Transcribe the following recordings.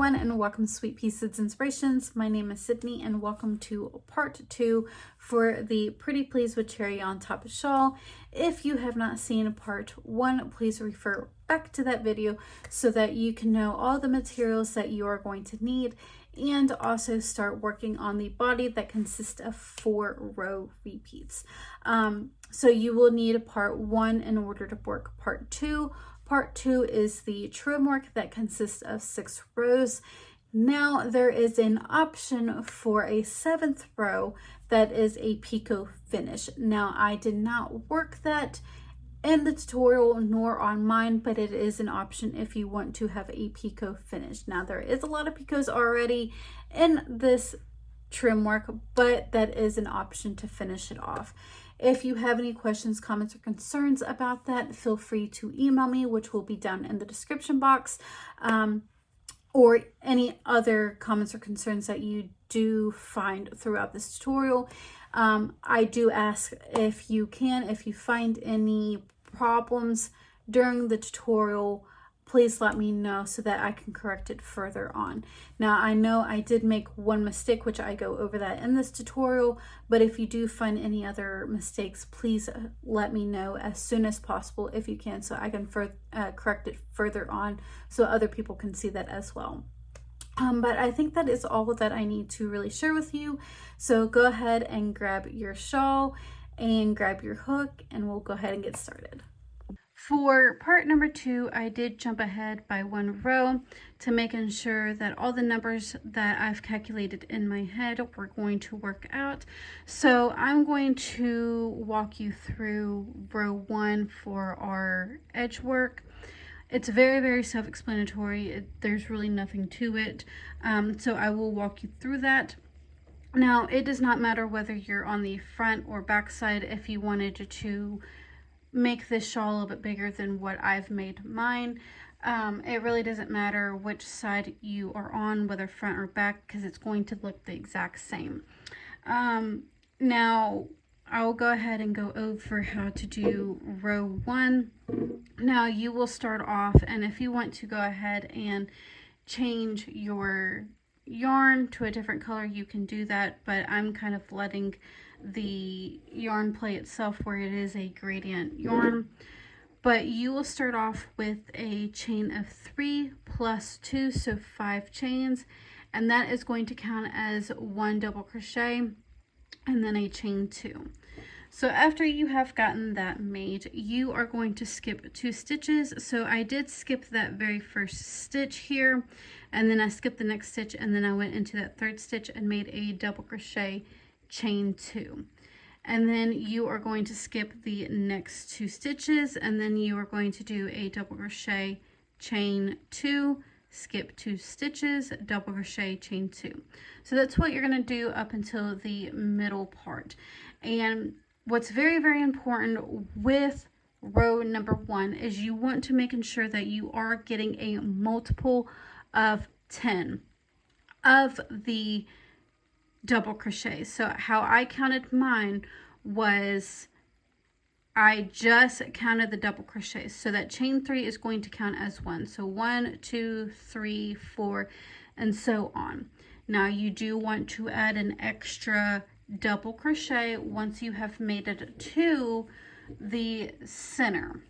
everyone, and welcome to Sweet Pea Seeds Inspirations. My name is Sydney and welcome to part 2 for the Pretty Please with Cherry on Top shawl. If you have not seen part 1, please refer back to that video so that you can know all the materials that you are going to need and also start working on the body that consists of 4 row repeats. So you will need part 1 in order to work part 2. Part 2 is the trim work that consists of 6 rows. Now there is an option for a 7th row that is a picot finish. Now I did not work that in the tutorial nor on mine, but it is an option if you want to have a picot finish. Now there is a lot of picots already in this trim work, but that is an option to finish it off. If you have any questions, comments, or concerns about that, feel free to email me, which will be down in the description box, or any other comments or concerns that you do find throughout this tutorial. I do ask if you find any problems during the tutorial, please let me know so that I can correct it further on. Now I know I did make one mistake, which I go over that in this tutorial, but if you do find any other mistakes, please let me know as soon as possible if you can, so I can correct it further on so other people can see that as well. But I think that is all that I need to really share with you. So go ahead and grab your shawl and grab your hook and we'll go ahead and get started. For part number 2, I did jump ahead by 1 row to making sure that all the numbers that I've calculated in my head were going to work out. So I'm going to walk you through row 1 for our edge work. It's very, very self-explanatory. There's really nothing to it. So I will walk you through that. Now, it does not matter whether you're on the front or back side. If you wanted to make this shawl a little bit bigger than what I've made mine, it really doesn't matter which side you are on, whether front or back, because it's going to look the exact same. Now I'll go ahead and go over how to do row 1. Now you will start off, and if you want to go ahead and change your yarn to a different color, you can do that, but I'm kind of letting the yarn play itself where it is a gradient yarn. But you will start off with a chain of 3 plus 2, so 5 chains, and that is going to count as 1 double crochet and then a chain 2. So after you have gotten that made, you are going to skip 2 stitches. So I did skip that very first stitch here, and then I skipped the next stitch, and then I went into that 3rd stitch and made a double crochet chain 2. And then you are going to skip the next 2 stitches, and then you are going to do a double crochet chain 2, skip 2 stitches, double crochet chain 2. So that's what you're going to do up until the middle part. And what's very, very important with row number 1 is you want to make sure that you are getting a multiple of 10 of the double crochet. So how I counted mine was I just counted the double crochets, so that chain 3 is going to count as 1. So 1, 2, 3, 4, and so on. Now you do want to add an extra double crochet once you have made it to the center,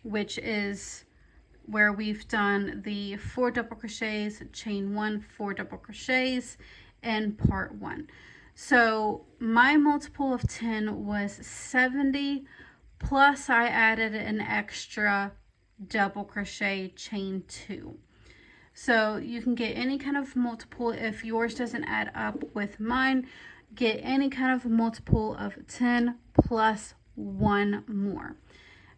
which is where we've done the 4 double crochets, chain 1, 4 double crochets in part 1. So my multiple of 10 was 70, plus I added an extra double crochet chain 2. So you can get any kind of multiple. If yours doesn't add up with mine, get any kind of multiple of 10 plus 1 more.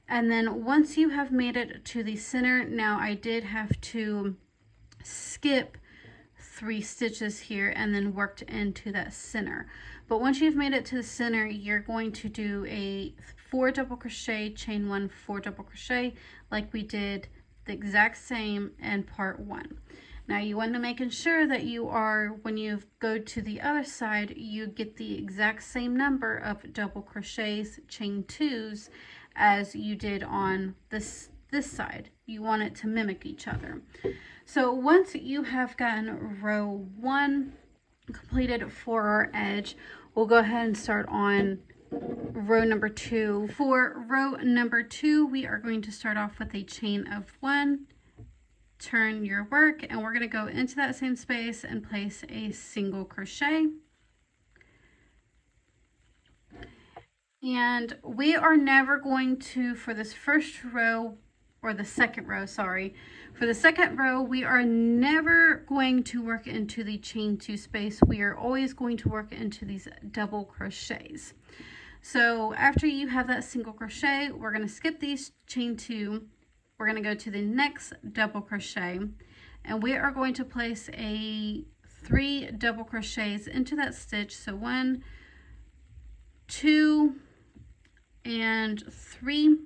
And then once you have made it to the center, now I did have to skip 3 stitches here and then worked into that center. But once you've made it to the center, you're going to do a 4 double crochet, chain 1, 4 double crochet, like we did the exact same in part 1. Now you want to make sure that you are, when you go to the other side, you get the exact same number of double crochets, chain 2s, as you did on this this side. You want it to mimic each other. So once you have gotten row 1 completed for our edge, we'll go ahead and start on row number 2. For row number 2, we are going to start off with a chain of 1, turn your work, and we're going to go into that same space and place a single crochet. And we are never going to, for this first row, or the second row, sorry, for the second row, we are never going to work into the chain 2 space. We are always going to work into these double crochets. So after you have that single crochet, we're going to skip these chain 2. We're going to go to the next double crochet, and we are going to place a 3 double crochets into that stitch. So 1, 2, and 3.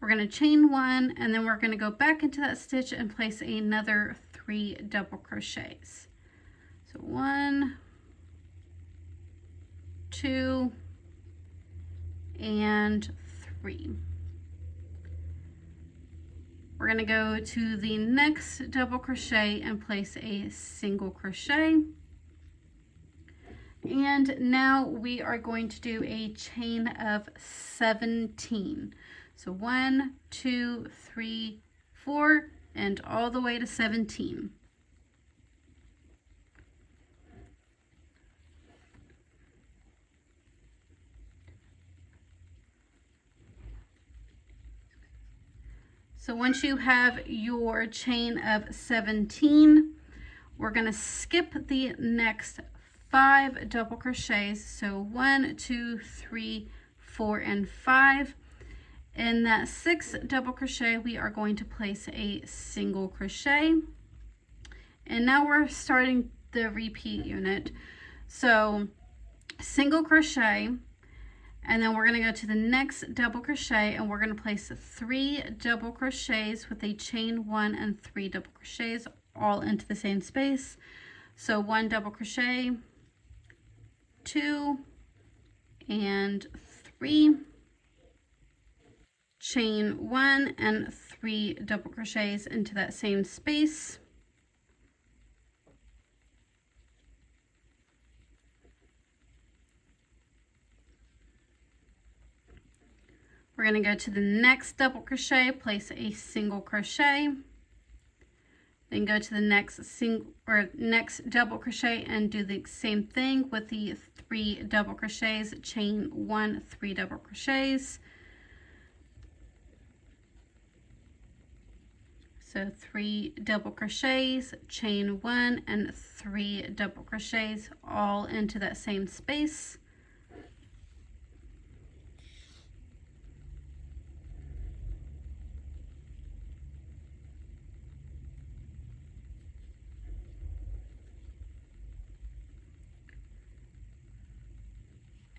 We're going to chain 1, and then we're going to go back into that stitch and place another 3 double crochets. So 1, 2, and 3. We're going to go to the next double crochet and place a single crochet. And now we are going to do a chain of 17. So 1, 2, 3, 4, and all the way to 17. So once you have your chain of 17, we're going to skip the next 5 double crochets. So 1, 2, 3, 4, and 5. In that 6th double crochet, we are going to place a single crochet. And now we're starting the repeat unit. So single crochet, and then we're going to go to the next double crochet, and we're going to place 3 double crochets with a chain 1 and 3 double crochets all into the same space. So 1 double crochet, 2, and 3. Chain 1 and 3 double crochets into that same space. We're going to go to the next double crochet, place a single crochet, then go to the next double crochet and do the same thing with the 3 double crochets, chain 1, 3 double crochets. So 3 double crochets, chain 1, and 3 double crochets all into that same space.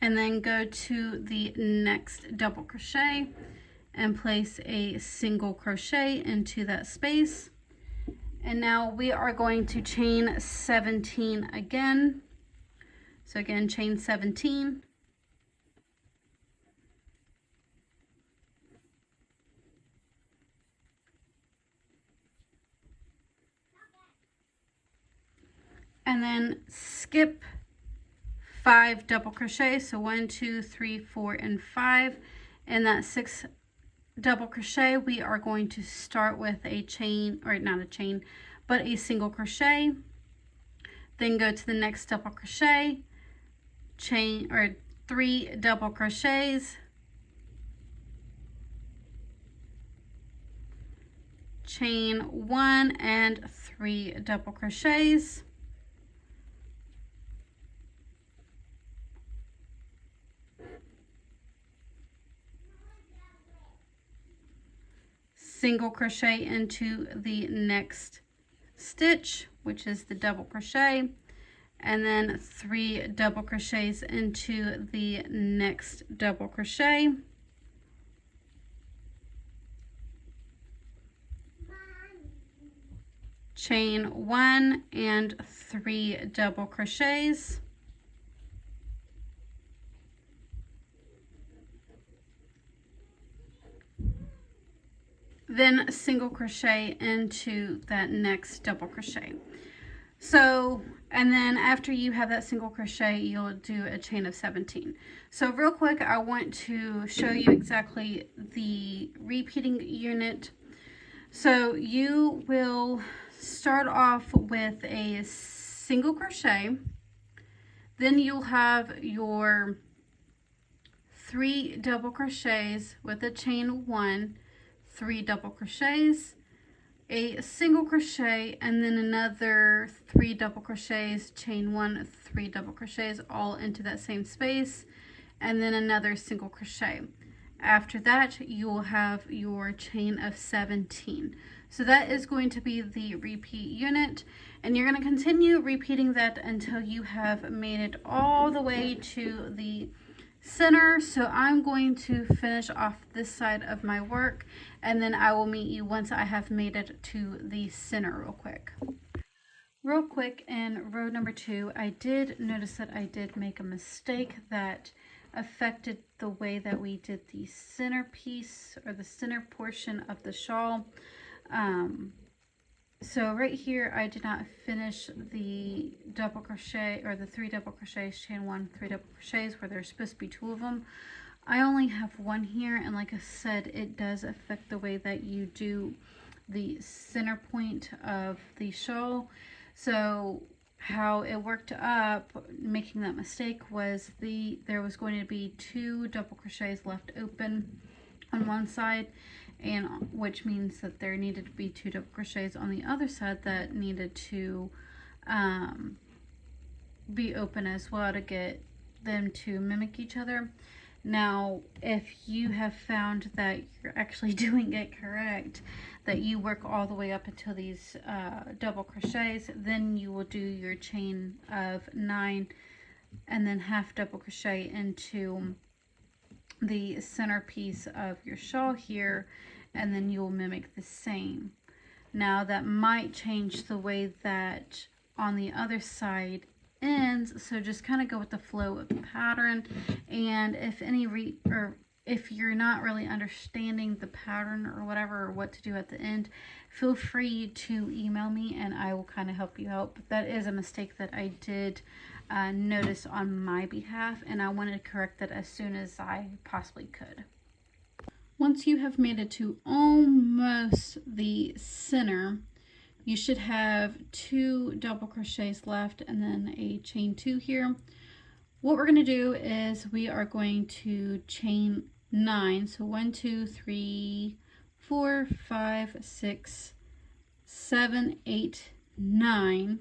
And then go to the next double crochet and place a single crochet into that space. And now we are going to chain 17 again. So again, chain 17. And then skip 5 double crochets. So 1, 2, 3, 4, and 5. In that 6th double crochet, we are going to start with a chain, or not a chain, but a single crochet. Then go to the next double crochet, chain, or 3 double crochets, chain 1 and 3 double crochets. Single crochet into the next stitch, which is the double crochet, and then 3 double crochets into the next double crochet. Chain 1 and 3 double crochets. then single crochet into that next double crochet. So, and then after you have that single crochet, you'll do a chain of 17. So real quick, I want to show you exactly the repeating unit. So you will start off with a single crochet, then you'll have your 3 double crochets with a chain 1, 3 double crochets, a single crochet, and then another 3 double crochets, chain 1, 3 double crochets, all into that same space, and then another single crochet. After that, you will have your chain of 17. So that is going to be the repeat unit, and you're going to continue repeating that until you have made it all the way to the center. So I'm going to finish off this side of my work, and then I will meet you once I have made it to the center real quick. In row number 2, I did notice that I did make a mistake that affected the way that we did the center piece, or the center portion of the shawl. So right here, I did not finish the double crochet, or the 3 double crochets, chain 1, 3 double crochets, where there's supposed to be 2 of them. I only have 1 here, and like I said, it does affect the way that you do the center point of the shawl. So how it worked up, making that mistake, was there was going to be 2 double crochets left open on one side, and which means that there needed to be 2 double crochets on the other side that needed to be open as well, to get them to mimic each other. Now, if you have found that you're actually doing it correct, that you work all the way up until these double crochets, then you will do your chain of 9 and then half double crochet into the center piece of your shawl here, and then you'll mimic the same. Now that might change the way that on the other side ends, so just kind of go with the flow of the pattern. And if if you're not really understanding the pattern or whatever, or what to do at the end, feel free to email me and I will kind of help you out. But that is a mistake that I did notice on my behalf, and I wanted to correct that as soon as I possibly could. Once you have made it to almost the center, you should have 2 double crochets left and then a chain 2 here. What we're going to do is we are going to chain 9. So 1, 2, 3, 4, 5, 6, 7, 8, 9.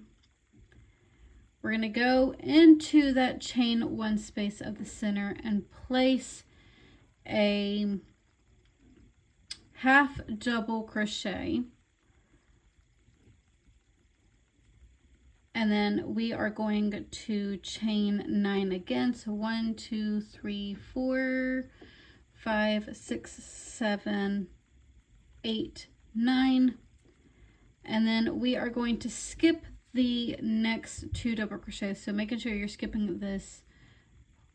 We're going to go into that chain 1 space of the center and place a half double crochet, and then we are going to chain 9 again. So 1, 2, 3, 4, 5, 6, 7, 8, 9, and then we are going to skip the next 2 double crochets. So making sure you're skipping this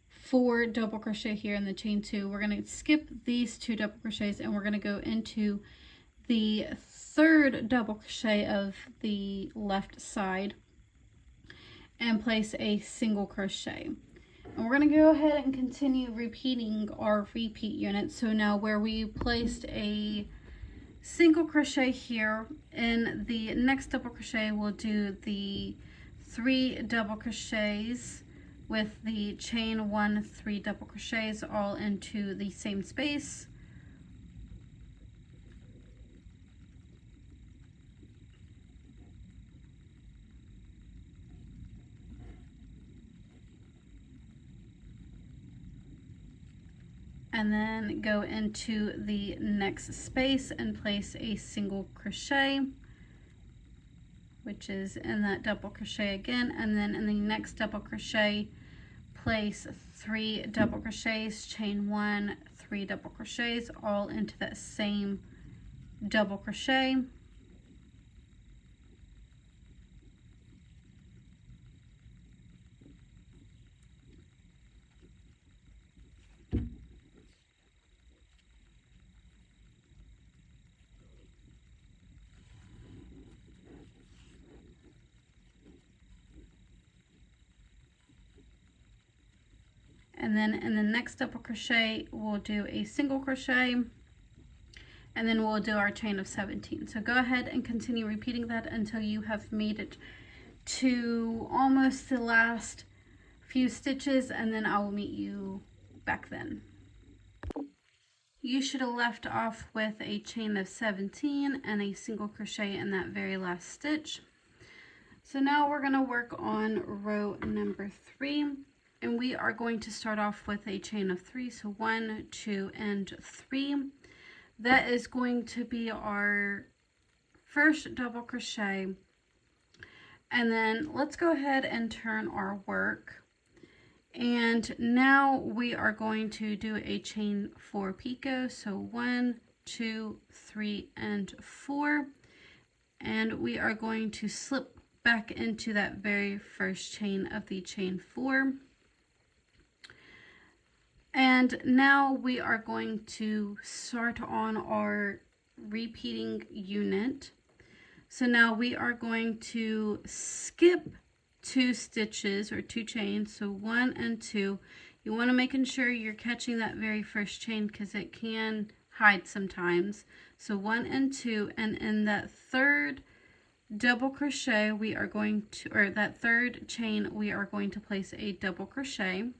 4 double crochet here in the chain 2. We're going to skip these 2 double crochets, and we're going to go into the 3rd double crochet of the left side and place a single crochet. And we're going to go ahead and continue repeating our repeat unit. So now where we placed a single crochet here, in the next double crochet we'll do the 3 double crochets with the chain 1, 3 double crochets, all into the same space. And then go into the next space and place a single crochet, which is in that double crochet again, and then in the next double crochet place 3 double crochets, chain 1, 3 double crochets, all into that same double crochet. then in the next double crochet we'll do a single crochet, and then we'll do our chain of 17. So go ahead and continue repeating that until you have made it to almost the last few stitches, and then I will meet you back then. You should have left off with a chain of 17 and a single crochet in that very last stitch. So now we're going to work on row number 3, and we are going to start off with a chain of 3. So 1, 2, and 3. That is going to be our first double crochet. And then let's go ahead and turn our work. And now we are going to do a chain 4 picot. So 1, 2, 3, and 4. And we are going to slip back into that very first chain of the chain 4. And now we are going to start on our repeating unit. So now we are going to skip 2 stitches or 2 chains, so 1 and 2. You want to making sure you're catching that very first chain because it can hide sometimes. So 1 and 2, and in that third double crochet we are going to, or that third chain, we are going to place a double crochet.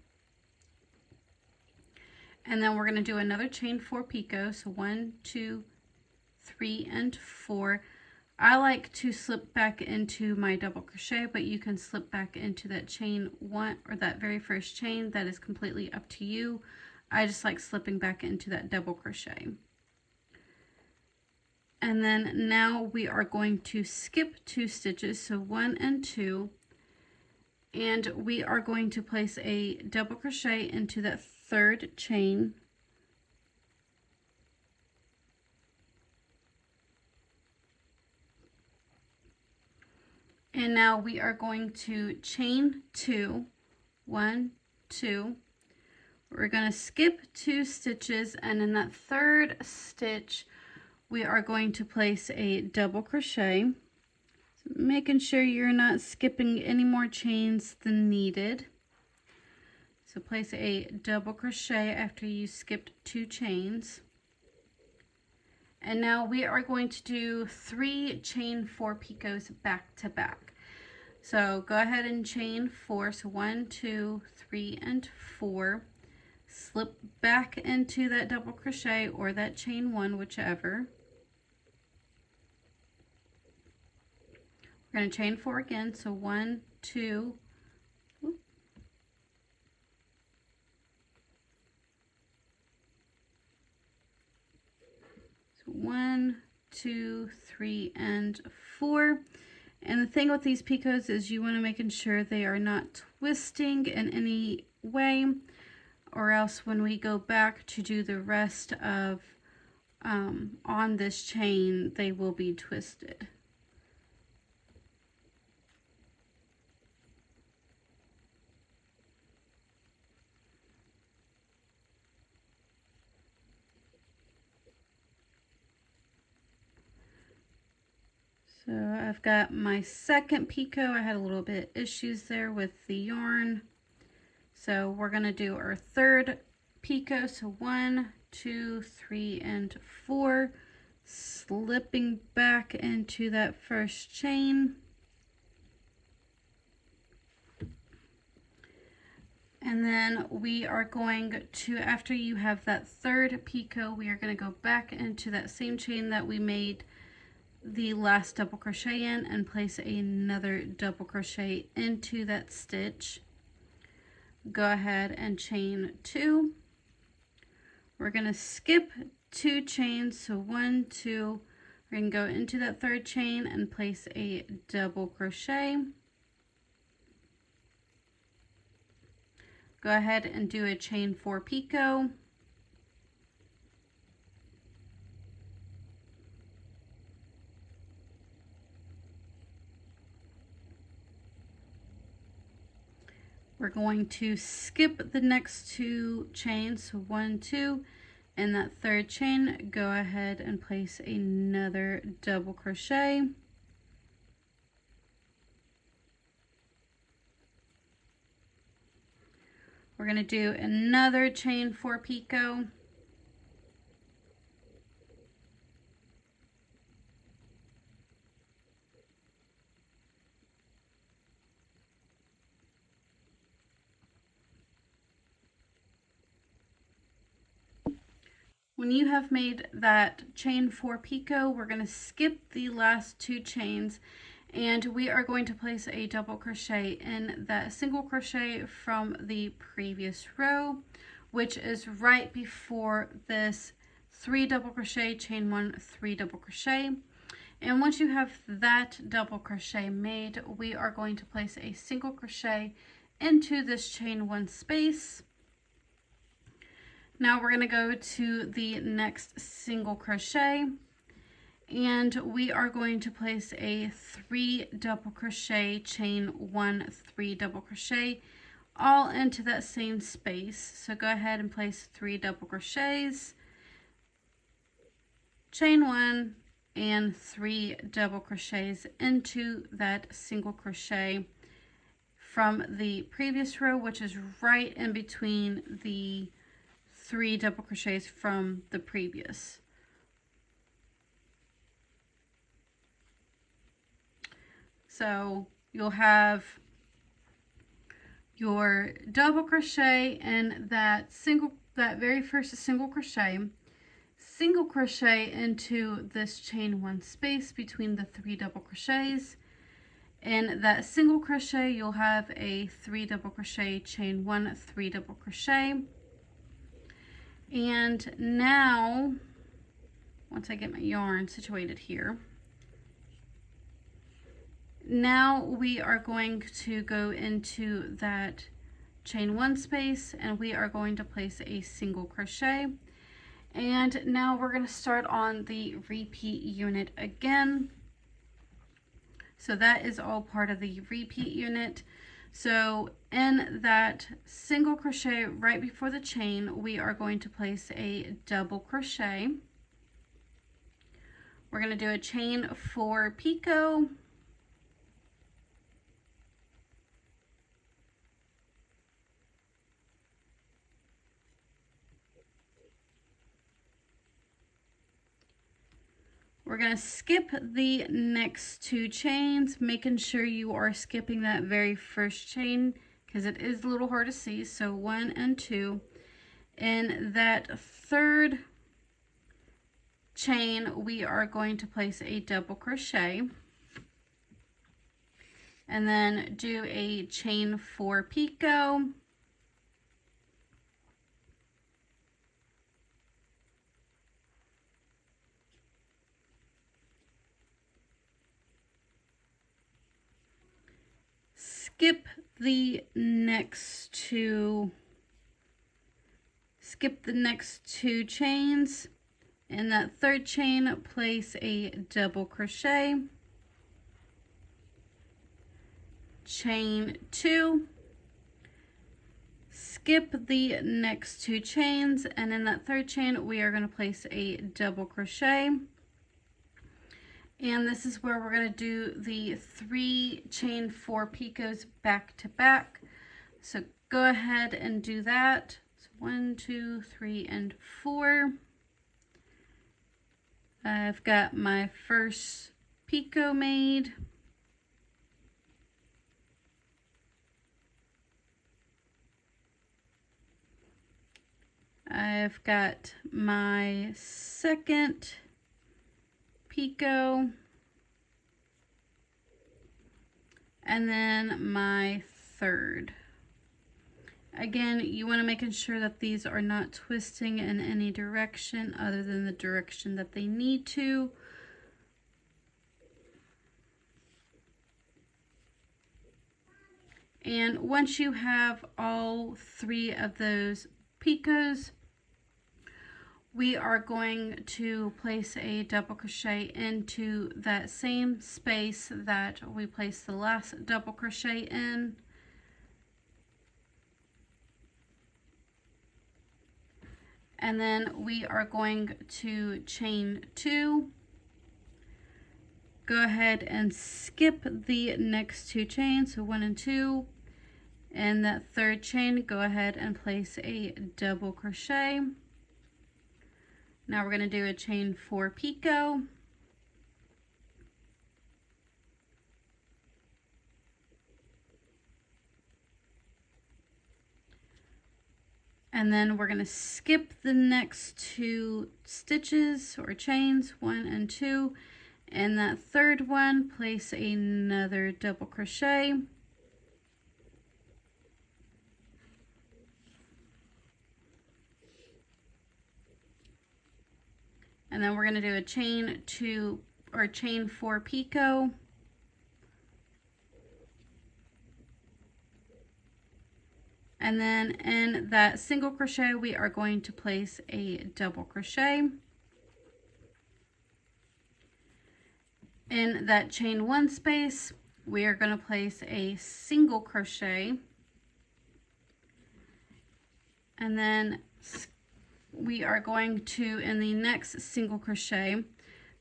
And then we're going to do another chain 4 picot, so 1, 2, 3, and 4. I like to slip back into my double crochet, but you can slip back into that chain 1 or that very first chain. That is completely up to you. I just like slipping back into that double crochet. And then now we are going to skip 2 stitches, so 1 and 2. And we are going to place a double crochet into that third chain. And now we are going to chain 2, 1, 2. We're going to skip 2 stitches, and in that third stitch we are going to place a double crochet. So making sure you're not skipping any more chains than needed. So place a double crochet after you skipped 2 chains. And now we are going to do 3 chain 4 picots back to back. So go ahead and chain 4. So 1, 2, 3, and 4. Slip back into that double crochet or that chain 1, whichever. We're going to chain 4 again. So 1, 2, 1, 2, 3, and 4. And the thing with these picots is you want to making sure they are not twisting in any way, or else when we go back to do the rest of on this chain, they will be twisted. So I've got my second picot. I had a little bit issues there with the yarn. So we're going to do our third picot. So 1, 2, 3, and 4. Slipping back into that first chain. And then we are going to, after you have that third picot, we are going to go back into that same chain that we made the last double crochet in and place another double crochet into that stitch. Go ahead and chain 2. We're going to skip 2 chains, so 1, 2. We're going to go into that third chain and place a double crochet. Go ahead and do a chain 4 picot. We're going to skip the next 2 chains, so 1, 2, and that third chain, go ahead and place another double crochet. We're going to do another chain 4 picot. When you have made that chain 4 picot, we're going to skip the last 2 chains, and we are going to place a double crochet in that single crochet from the previous row, which is right before this 3 double crochet, chain 1, 3 double crochet. And once you have that double crochet made, we are going to place a single crochet into this chain 1 space. Now we're going to go to the next single crochet, and we are going to place a 3 double crochet, chain 1, 3 double crochet, all into that same space. So go ahead and place 3 double crochets, chain 1, and 3 double crochets into that single crochet from the previous row, which is right in between the 3 double crochets from the previous. So you'll have your double crochet in that very first single crochet into this chain 1 space between the 3 double crochets. In that single crochet, you'll have a 3 double crochet, chain 1, 3 double crochet. And now, once I get my yarn situated here, now we are going to go into that chain 1 space, and we are going to place a single crochet. And now we're going to start on the repeat unit again. So that is all part of the repeat unit. So in that single crochet right before the chain, we are going to place a double crochet. We're going to do a chain 4 picot, we're going to skip the next 2 chains, making sure you are skipping that very first chain because it is a little hard to see. So 1 and 2. In that 3rd chain, we are going to place a double crochet and then do a chain 4 picot. Skip the next 2 chains. In that 3rd chain, place a double crochet, chain 2, skip the next 2 chains, and in that 3rd chain we are going to place a double crochet. And this is where we're going to do the 3 chain 4 picots back to back. So go ahead and do that. So 1, 2, 3, and 4. I've got my first picot made. I've got my second picot, and then my 3rd. Again, you want to make sure that these are not twisting in any direction other than the direction that they need to. And once you have all 3 of those picots, we are going to place a double crochet into that same space that we placed the last double crochet in. And then we are going to chain 2. Go ahead and skip the next 2 chains, so 1 and 2. In that third chain, go ahead and place a double crochet. Now we're going to do a chain 4 picot. And then we're going to skip the next 2 stitches or chains, 1 and 2. In that third one, place another double crochet. And then we're going to do a chain 2 or chain 4 picot. And then in that single crochet, we are going to place a double crochet. In that chain 1 space, we are going to place a single crochet. And then we are going to, in the next single crochet,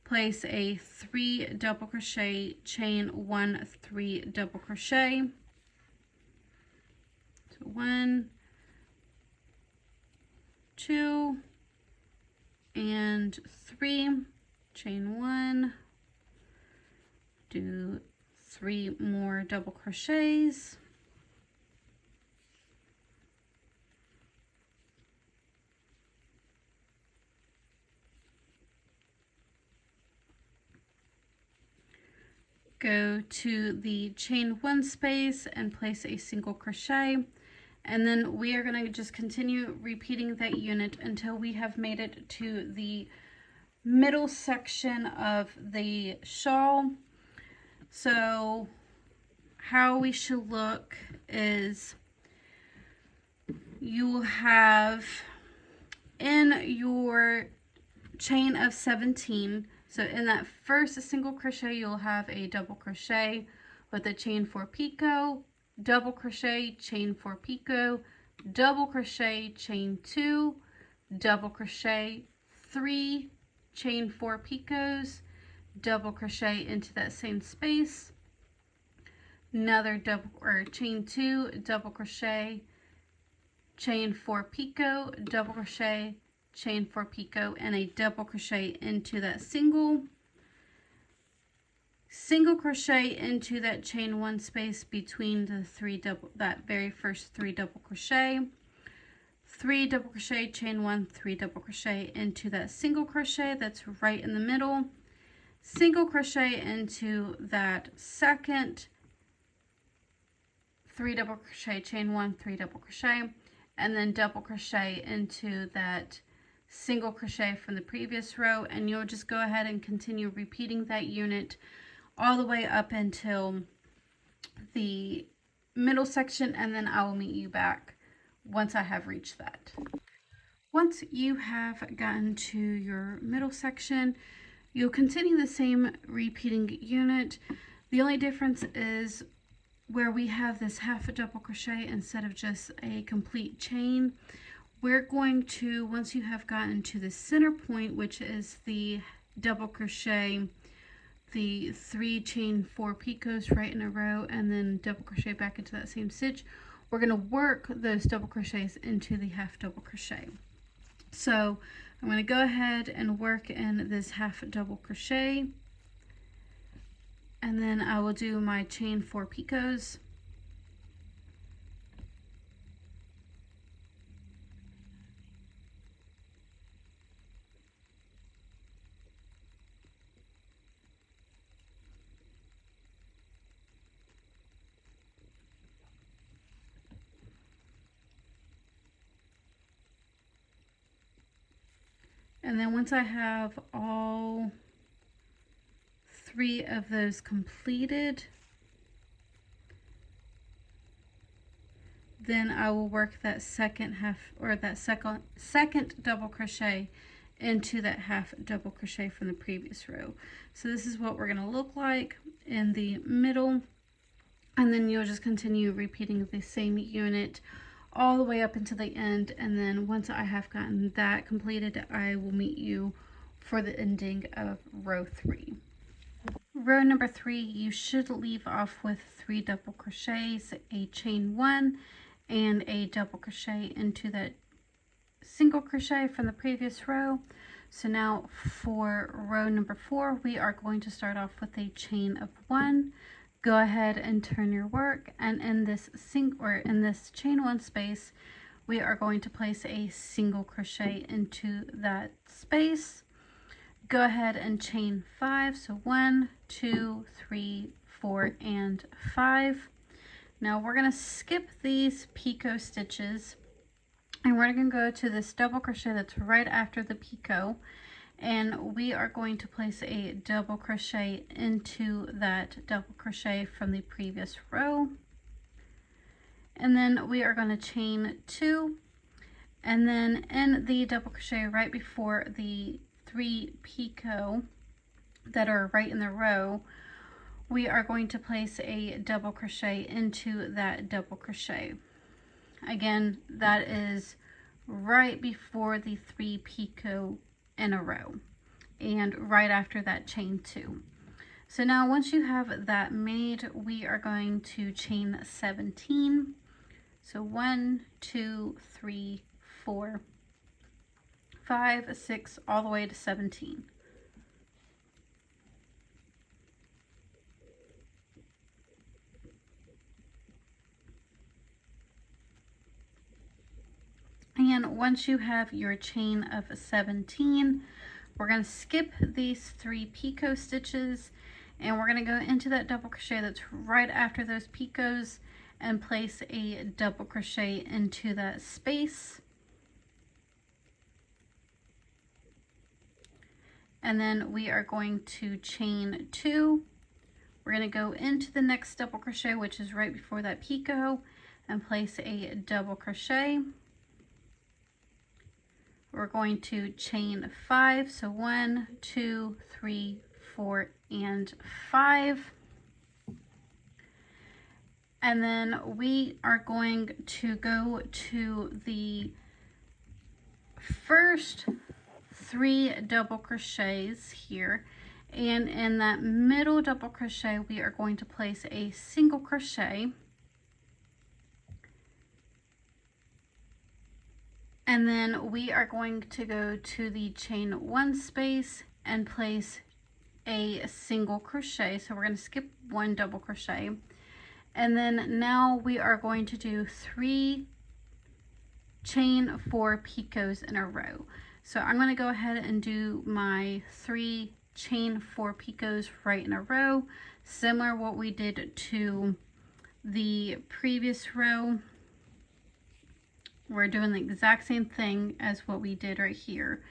place a 3 double crochet, chain 1, 3 double crochet. 1, 2, and 3, chain 1, do 3 more double crochets, go to the chain 1 space and place a single crochet. And then we are going to just continue repeating that unit until we have made it to the middle section of the shawl. So how we should look is you will have in your chain of 17, so in that first single crochet you'll have a double crochet with a chain 4 picot, double crochet, chain 4 picot, double crochet, chain 2, double crochet, 3 chain 4 picots, double crochet into that same space, another double or chain 2, double crochet, chain 4 picot, double crochet, chain 4 picot, and a double crochet into that single crochet into that chain 1 space between the that very first 3 double crochet, 3 double crochet, chain 1, 3 double crochet into that single crochet that's right in the middle, single crochet into that second, 3 double crochet, chain 1, 3 double crochet, and then double crochet into that single crochet from the previous row. And you'll just go ahead and continue repeating that unit all the way up until the middle section, and then I will meet you back once I have reached that. Once you have gotten to your middle section, you'll continue the same repeating unit. The only difference is where we have this half a double crochet instead of just a complete chain. We're going to, once you have gotten to the center point, which is the double crochet, the 3 chain 4 picots right in a row, and then double crochet back into that same stitch, we're going to work those double crochets into the half double crochet. So I'm going to go ahead and work in this half double crochet, and then I will do my chain 4 picots. And then once I have all 3 of those completed, then I will work that second half, or that second double crochet into that half double crochet from the previous row. So this is what we're going to look like in the middle, and then you'll just continue repeating the same unit all the way up until the end. And then once I have gotten that completed, I will meet you for the ending of row 3. row number 3, you should leave off with 3 double crochets, a chain 1, and a double crochet into that single crochet from the previous row. So now for row number 4, we are going to start off with a chain of 1. Go ahead and turn your work, and in this chain 1 space, we are going to place a single crochet into that space. Go ahead and chain 5. So 1, 2, 3, 4, and 5. Now we're going to skip these picot stitches, and we're going to go to this double crochet that's right after the picot, and we are going to place a double crochet into that double crochet from the previous row. And then we are going to chain 2, and then in the double crochet right before the 3 picot that are right in the row, we are going to place a double crochet into that double crochet. Again, that is right before the 3 picot in a row and right after that chain 2. So now once you have that made, we are going to chain 17. So 1, 2, 3, 4, 5, 6, all the way to 17. And once you have your chain of 17, we're going to skip these 3 picot stitches, and we're going to go into that double crochet that's right after those picots and place a double crochet into that space. And then we are going to chain 2. We're going to go into the next double crochet, which is right before that picot, and place a double crochet. We're going to chain 5, so 1, 2, 3, 4, and 5. And then we are going to go to the first 3 double crochets here, and in that middle double crochet we are going to place a single crochet, and then we are going to go to the chain 1 space and place a single crochet. So we're going to skip 1 double crochet, and then now we are going to do 3 chain 4 picots in a row. So I'm going to go ahead and do my 3 chain 4 picots right in a row, similar what we did to the previous row. We're doing the exact same thing as what we did right here,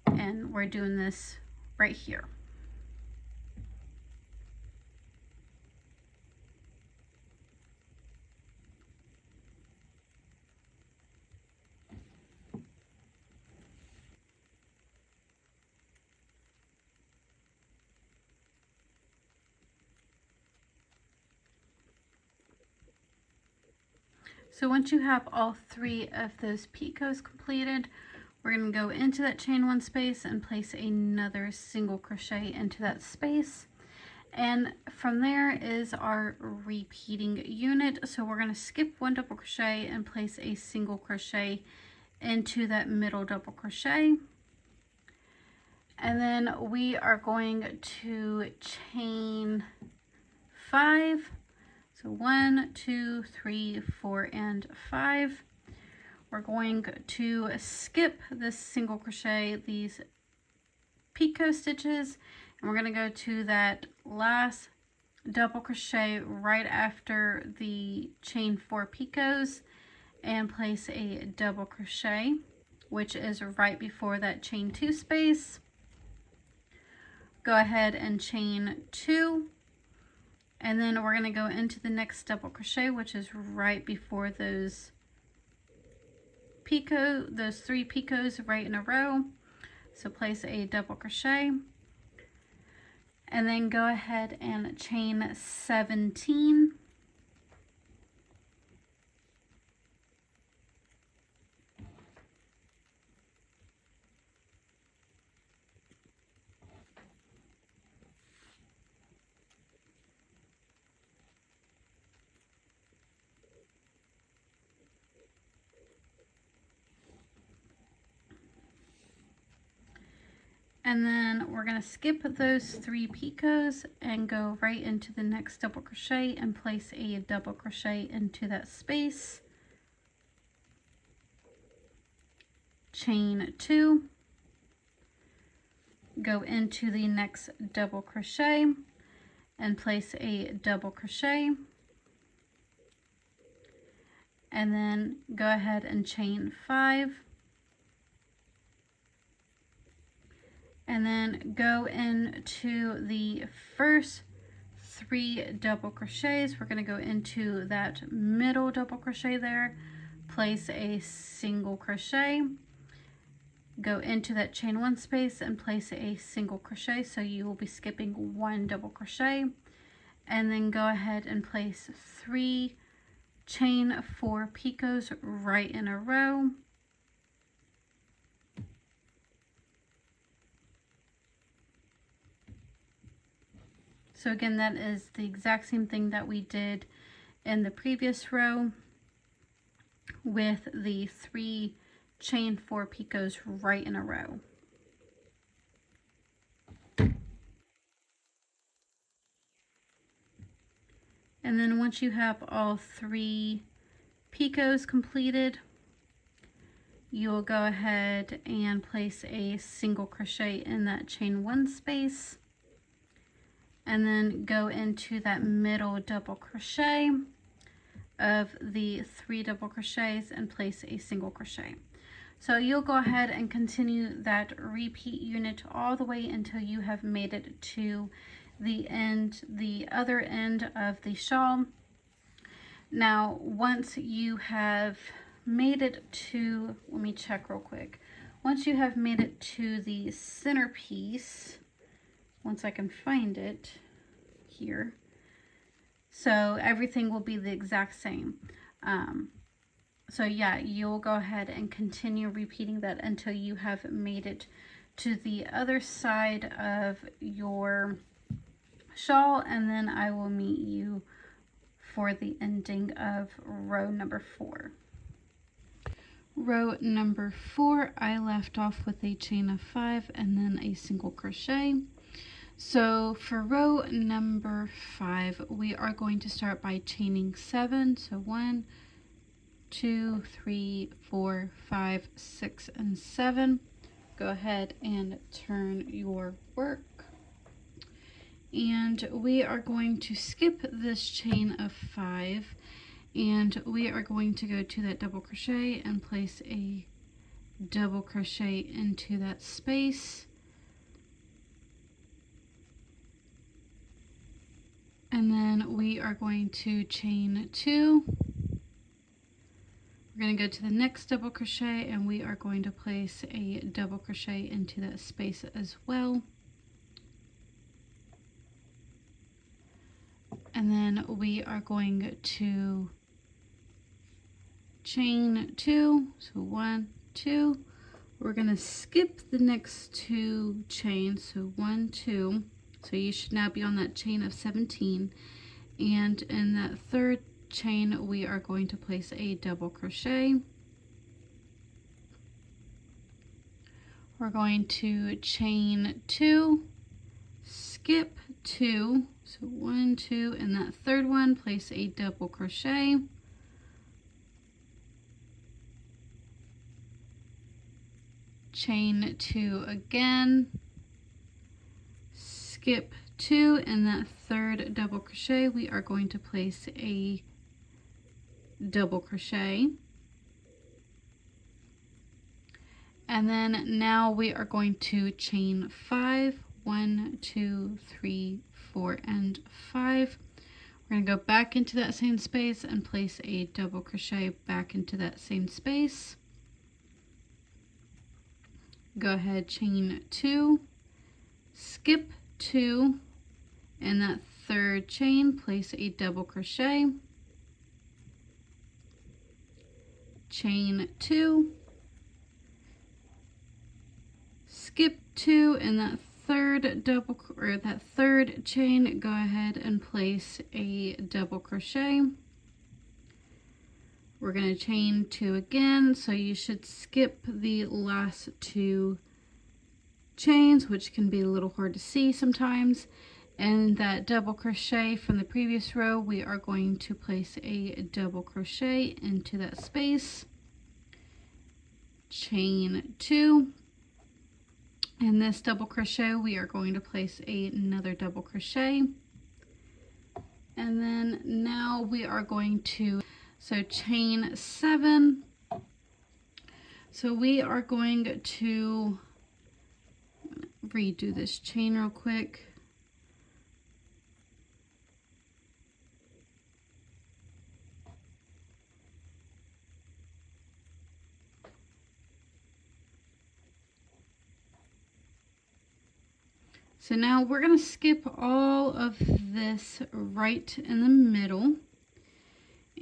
and we're doing this right here. So once you have all 3 of those picots completed, we're going to go into that chain 1 space and place another single crochet into that space. And from there is our repeating unit. So we're going to skip 1 double crochet and place a single crochet into that middle double crochet. And then we are going to chain 5. So 1, 2, 3, 4, and 5. We're going to skip this single crochet, these picot stitches, and we're going to go to that last double crochet right after the chain 4 picots and place a double crochet, which is right before that chain 2 space. Go ahead and chain 2. And then we're going to go into the next double crochet, which is right before those 3 picots right in a row. So place a double crochet, and then go ahead and chain 17. And then we're going to skip those 3 picots and go right into the next double crochet and place a double crochet into that space. Chain 2, go into the next double crochet and place a double crochet, and then go ahead and chain 5. And then go into the first 3 double crochets. We're going to go into that middle double crochet there, place a single crochet, go into that chain 1 space and place a single crochet, so you will be skipping 1 double crochet, and then go ahead and place 3 chain 4 picots right in a row. So again, that is the exact same thing that we did in the previous row with the 3 chain 4 picots right in a row. And then once you have all 3 picots completed, you will go ahead and place a single crochet in that chain 1 space, and then go into that middle double crochet of the 3 double crochets and place a single crochet. So you'll go ahead and continue that repeat unit all the way until you have made it to the end, the other end of the shawl. Now, once you have made it to, let me check real quick. Once you have made it to the centerpiece, once I can find it here, so everything will be the exact same. So yeah, you'll go ahead and continue repeating that until you have made it to the other side of your shawl, and then I will meet you for the ending of row number 4. Row number 4, I left off with a chain of 5 and then a single crochet. So for row number 5, we are going to start by chaining 7. So 1, 2, 3, 4, 5, 6, and 7. Go ahead and turn your work. And we are going to skip this chain of 5, and we are going to go to that double crochet and place a double crochet into that space. And then we are going to chain 2. We're going to go to the next double crochet and we are going to place a double crochet into that space as well. And then we are going to chain 2, so 1, 2. We're going to skip the next 2 chains, so 1, 2. So you should now be on that chain of 17, and in that third chain we are going to place a double crochet. We're going to chain 2, skip 2, so 1, 2, and that third one place a double crochet. Chain 2 again, skip 2, and that third double crochet we are going to place a double crochet. And then now we are going to chain 5, 1, 2, 3, 4, and 5. We're going to go back into that same space and place a double crochet back into that same space. Go ahead, chain 2, skip 2, and that third chain place a double crochet, chain 2, skip 2, and that third chain, go ahead and place a double crochet. We're going to chain 2 again, so you should skip the last 2 chains, which can be a little hard to see sometimes. And that double crochet from the previous row, we are going to place a double crochet into that space, chain 2. In this double crochet, we are going to place another double crochet. And then now we are going to, so chain 7. So we are going to redo this chain real quick. So now we're going to skip all of this right in the middle,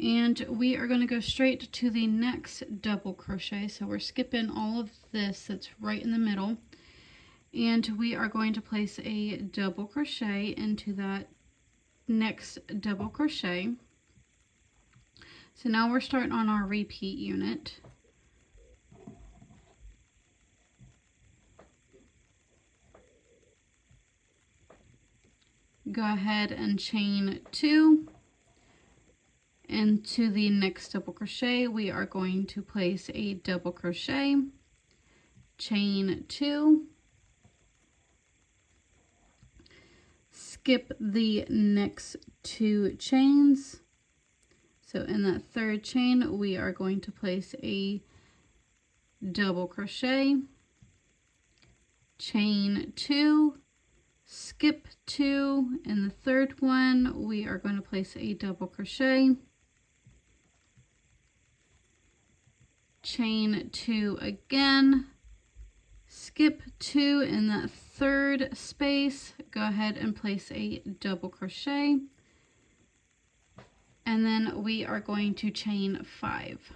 and we are going to go straight to the next double crochet. So we're skipping all of this that's right in the middle, and we are going to place a double crochet into that next double crochet. So now we're starting on our repeat unit. Go ahead and chain 2. Into the next double crochet, we are going to place a double crochet, chain 2, skip the next 2 chains. So in that third chain, we are going to place a double crochet, chain 2, skip 2. In the third one, we are going to place a double crochet, chain 2 again, skip 2. In that third space, go ahead and place a double crochet, and then we are going to chain 5.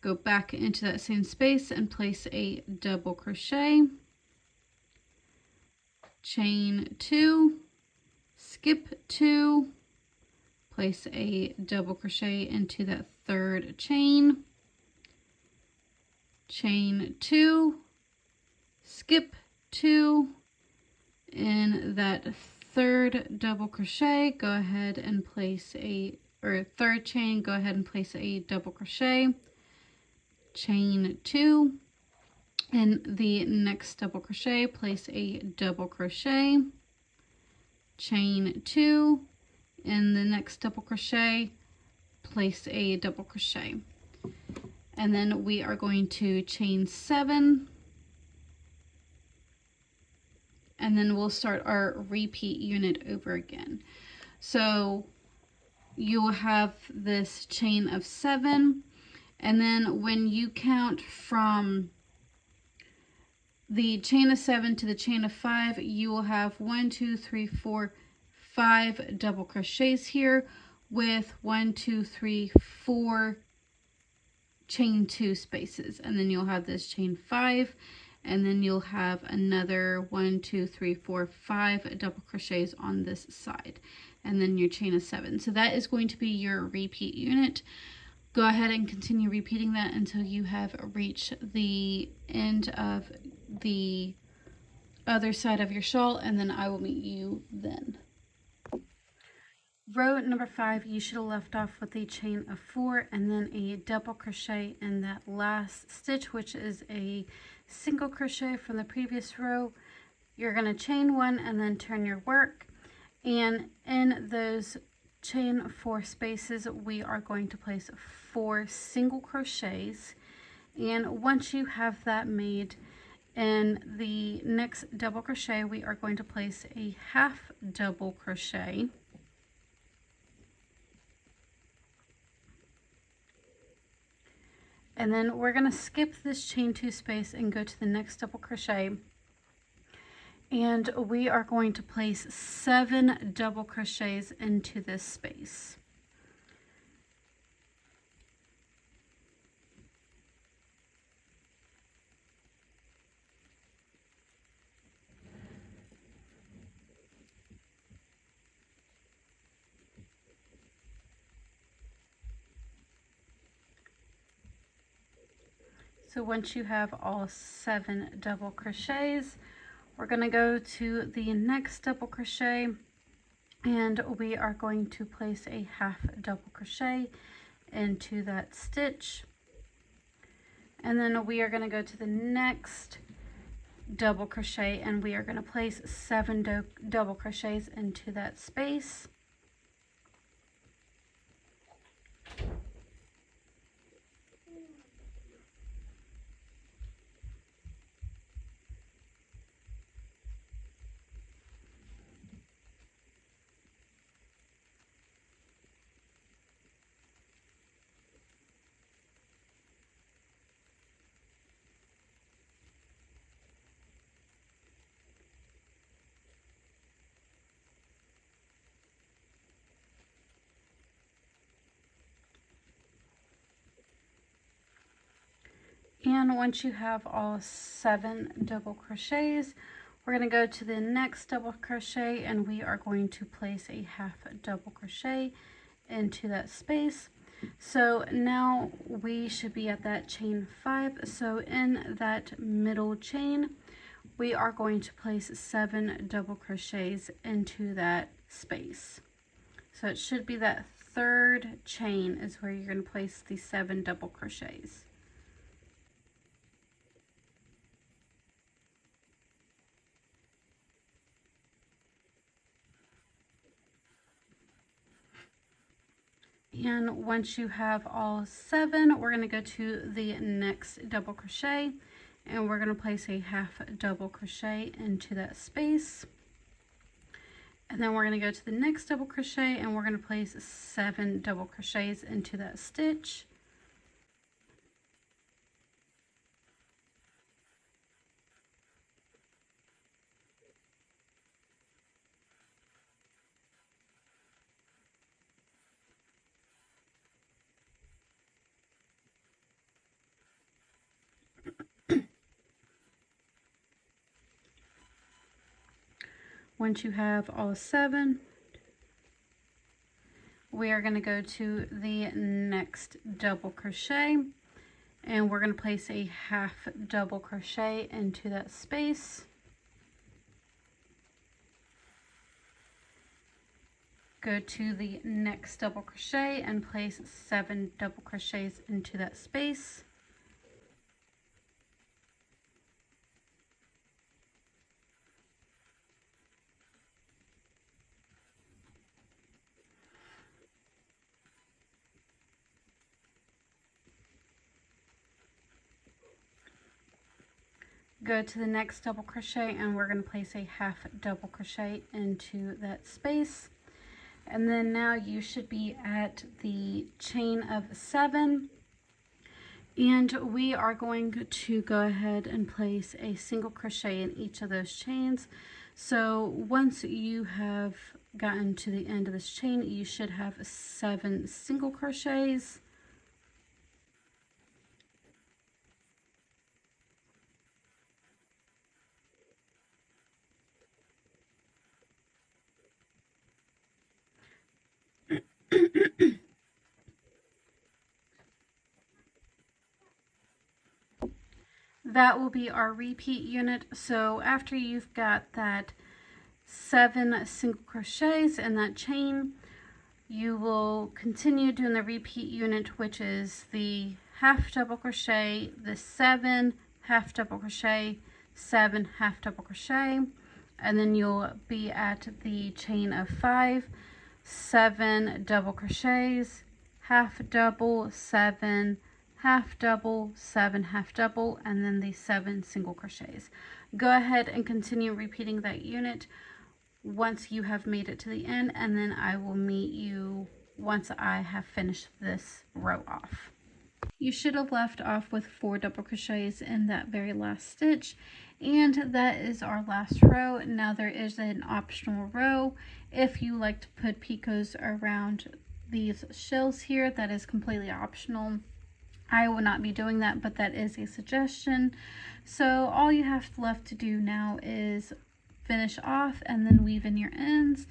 Go back into that same space and place a double crochet, chain 2, skip 2, place a double crochet into that third chain, chain 2, skip 2. In that third double crochet, go ahead and place a, or third chain, go ahead and place a double crochet, chain 2. In the next double crochet, place a double crochet, chain 2. In the next double crochet, place a double crochet, and then we are going to chain 7, and then we'll start our repeat unit over again. So you will have this chain of 7, and then when you count from the chain of 7 to the chain of 5, you will have 1, 2, 3, 4, 5 double crochets here with 1, 2, 3, 4 chain 2 spaces, and then you'll have this chain 5, and then you'll have another 1, 2, 3, 4, 5 double crochets on this side, and then your chain of 7. So that is going to be your repeat unit. Go ahead and continue repeating that until you have reached the end of the other side of your shawl, and then I will meet you then. Row number 5, you should have left off with a chain of 4 and then a double crochet in that last stitch, which is a single crochet from the previous row. You're going to chain 1 and then turn your work, and in those chain 4 spaces we are going to place 4 single crochets. And once you have that made, in the next double crochet we are going to place a half double crochet, and then we're going to skip this chain 2 space and go to the next double crochet, and we are going to place 7 double crochets into this space. So once you have all 7 double crochets, we're going to go to the next double crochet, and we are going to place a half double crochet into that stitch. And then we are going to go to the next double crochet, and we are going to place 7 double crochets into that space. And once you have all 7 double crochets, we're going to go to the next double crochet, and we are going to place a half double crochet into that space. So now we should be at that chain 5. So in that middle chain, we are going to place 7 double crochets into that space. So it should be that 3rd chain is where you're going to place the 7 double crochets. And once you have all 7, we're going to go to the next double crochet, and we're going to place a half double crochet into that space. And then we're going to go to the next double crochet, and we're going to place 7 double crochets into that stitch. Once you have all 7, we are going to go to the next double crochet, and we're going to place a half double crochet into that space. Go to the next double crochet and place 7 double crochets into that space. Go to the next double crochet, and we're going to place a half double crochet into that space. And then now you should be at the chain of 7, and we are going to go ahead and place a single crochet in each of those chains. So once you have gotten to the end of this chain, you should have 7 single crochets. That will be our repeat unit. So after you've got that 7 single crochets in that chain, you will continue doing the repeat unit, which is the half double crochet, the 7 half double crochet, 7 half double crochet, and then you'll be at the chain of 5, 7 double crochets, half double, 7 half double, 7 half double, and then the 7 single crochets. Go ahead and continue repeating that unit once you have made it to the end, and then I will meet you once I have finished this row off. You should have left off with 4 double crochets in that very last stitch, and that is our last row. Now there is an optional row if you like to put picots around these shells here. That is completely optional. I will not be doing that, but that is a suggestion. So all you have left to do now is finish off and then weave in your ends.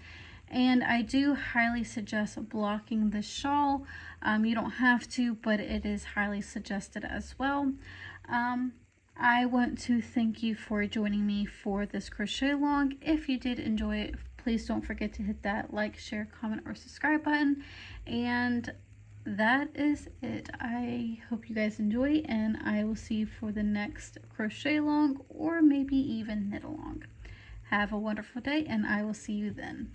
And I do highly suggest blocking the shawl. You don't have to, but it is highly suggested as well. I want to thank you for joining me for this crochet along. If you did enjoy it, please don't forget to hit that like, share, comment, or subscribe button. And that is it. I hope you guys enjoy, and I will see you for the next crochet along, or maybe even knit along. Have a wonderful day, and I will see you then.